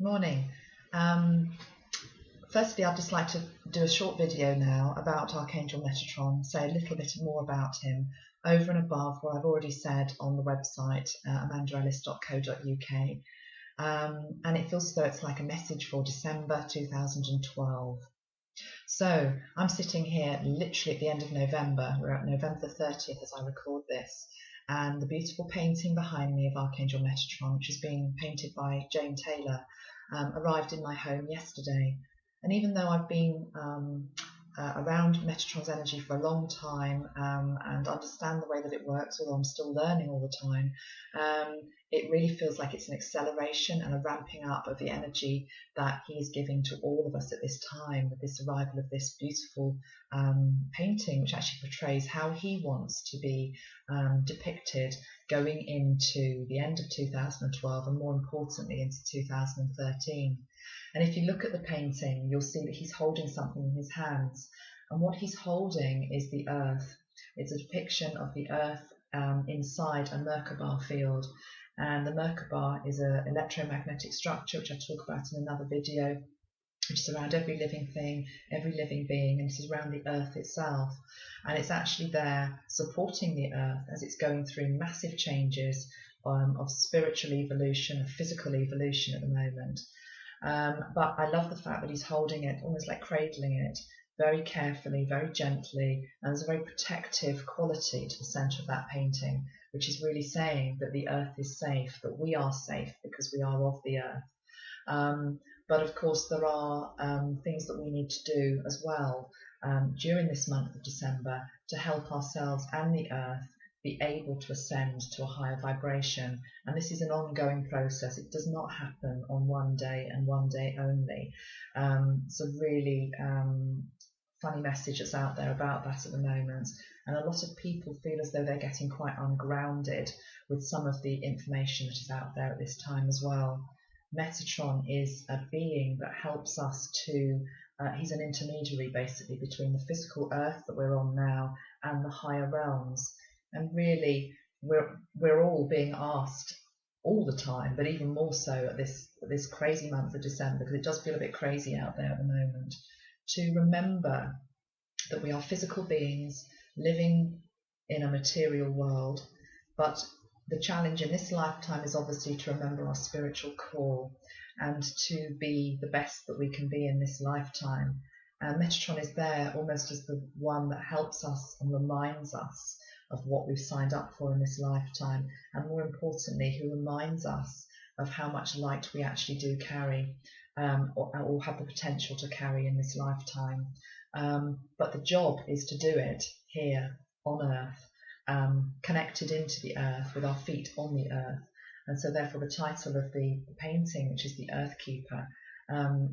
Morning. Firstly, I'd just like to do a short video now about Archangel Metatron, say a little bit more about him over and above what I've already said on the website, amandaellis.co.uk. And it feels as though it's like a message for December 2012. So I'm sitting here literally at the end of November. We're at November the 30th as I record this. And the beautiful painting behind me of Archangel Metatron, which is being painted by Jane Taylor, arrived in my home yesterday. And even though I've been around Metatron's energy for a long time and understand the way that it works, although I'm still learning all the time, it really feels like it's an acceleration and a ramping up of the energy that he is giving to all of us at this time, with this arrival of this beautiful painting, which actually portrays how he wants to be depicted going into the end of 2012 and more importantly into 2013. And if you look at the painting, you'll see that he's holding something in his hands. And what he's holding is the earth. It's a depiction of the earth inside a Merkaba field. And the Merkaba is an electromagnetic structure, which I talk about in another video, which is around every living thing, every living being, and this is around the earth itself. And it's actually there supporting the earth as it's going through massive changes of spiritual evolution, of physical evolution at the moment. But I love the fact that he's holding it, almost like cradling it, very carefully, very gently, and there's a very protective quality to the centre of that painting, which is really saying that the earth is safe, that we are safe because we are of the earth. But of course there are things that we need to do as well during this month of December to help ourselves and the earth be able to ascend to a higher vibration. And this is an ongoing process. It does not happen on one day and one day only. It's a really funny message that's out there about that at the moment. And a lot of people feel as though they're getting quite ungrounded with some of the information that is out there at this time as well. Metatron is a being that helps us to, he's an intermediary basically between the physical earth that we're on now and the higher realms. And really, we're all being asked all the time, but even more so at this crazy month of December, because it does feel a bit crazy out there at the moment, to remember that we are physical beings living in a material world. But the challenge in this lifetime is obviously to remember our spiritual core and to be the best that we can be in this lifetime. And Metatron is there almost as the one that helps us and reminds us of what we've signed up for in this lifetime, and more importantly, who reminds us of how much light we actually do carry or have the potential to carry in this lifetime. But the job is to do it here on earth, connected into the earth with our feet on the earth. And so therefore the title of the painting, which is the Earth Keeper,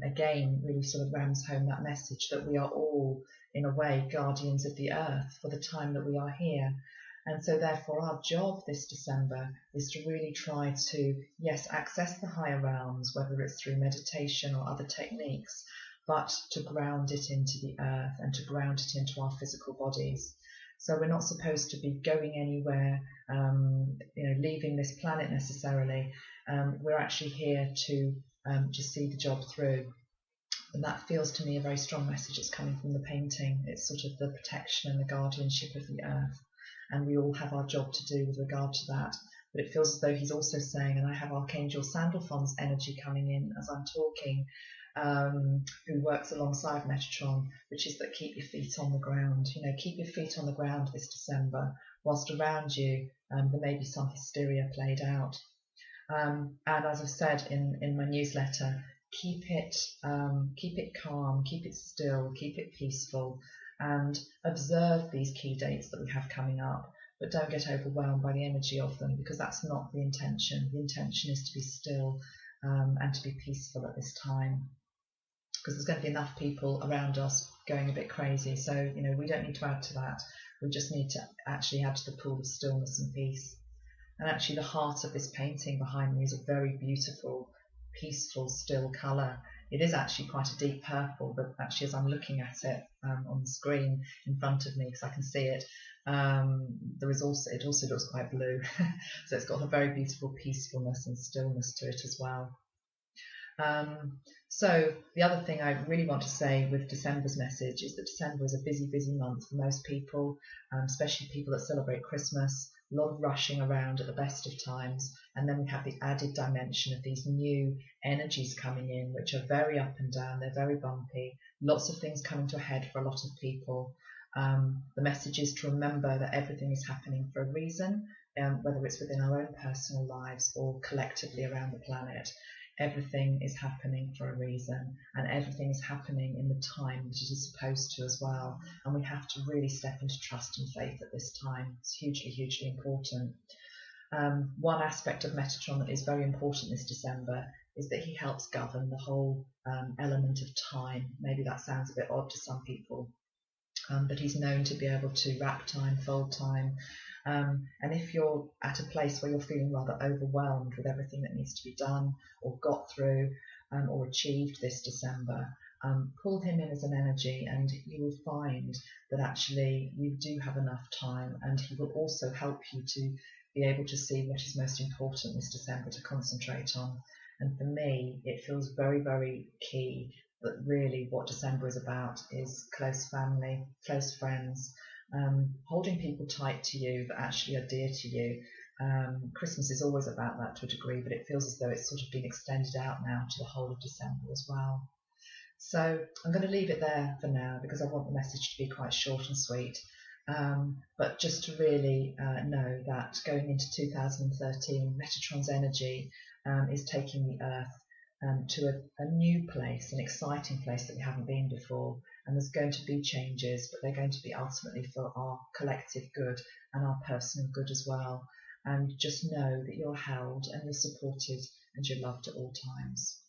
again really sort of rams home that message that we are all in a way guardians of the earth for the time that we are here. And so therefore our job this December is to really try to, yes, access the higher realms, whether it's through meditation or other techniques, but to ground it into the earth and to ground it into our physical bodies. So we're not supposed to be going anywhere, leaving this planet necessarily. We're actually here to just see the job through. And that feels to me a very strong message that's coming from the painting. It's sort of the protection and the guardianship of the earth. And we all have our job to do with regard to that. But it feels as though he's also saying, and I have Archangel Sandalphon's energy coming in as I'm talking, who works alongside Metatron, which is that keep your feet on the ground. Keep your feet on the ground this December, whilst around you there may be some hysteria played out. And as I've said in my newsletter, keep it calm, keep it still, keep it peaceful, and observe these key dates that we have coming up, but don't get overwhelmed by the energy of them, because that's not the intention. The intention is to be still and to be peaceful at this time, because there's going to be enough people around us going a bit crazy. So we don't need to add to that. We just need to actually add to the pool of stillness and peace. And actually the heart of this painting behind me is a very beautiful, peaceful, still colour. It is actually quite a deep purple, but actually as I'm looking at it on the screen in front of me, because I can see it, it also looks quite blue. So it's got a very beautiful peacefulness and stillness to it as well. So the other thing I really want to say with December's message is that December is a busy, busy month for most people, especially people that celebrate Christmas. A lot of rushing around at the best of times, and then we have the added dimension of these new energies coming in, which are very up and down. They're very bumpy. Lots of things coming to a head for a lot of people. The message is to remember that everything is happening for a reason, whether it's within our own personal lives or collectively around the planet. Everything is happening for a reason, and everything is happening in the time that it is supposed to as well. And we have to really step into trust and faith at this time. It's hugely, hugely important. One aspect of Metatron that is very important this December is that he helps govern the whole element of time. Maybe that sounds a bit odd to some people, but he's known to be able to wrap time, fold time. And if you're at a place where you're feeling rather overwhelmed with everything that needs to be done or got through or achieved this December, pull him in as an energy, and you will find that actually you do have enough time, and he will also help you to be able to see what is most important this December to concentrate on. And for me, it feels very, very key that really what December is about is close family, close friends, holding people tight to you that actually are dear to you. Christmas is always about that to a degree, but it feels as though it's sort of been extended out now to the whole of December as well. So I'm going to leave it there for now because I want the message to be quite short and sweet. But just to really know that going into 2013, Metatron's energy is taking the Earth to a new place, an exciting place that we haven't been before. And there's going to be changes, but they're going to be ultimately for our collective good and our personal good as well. And just know that you're held and you're supported and you're loved at all times.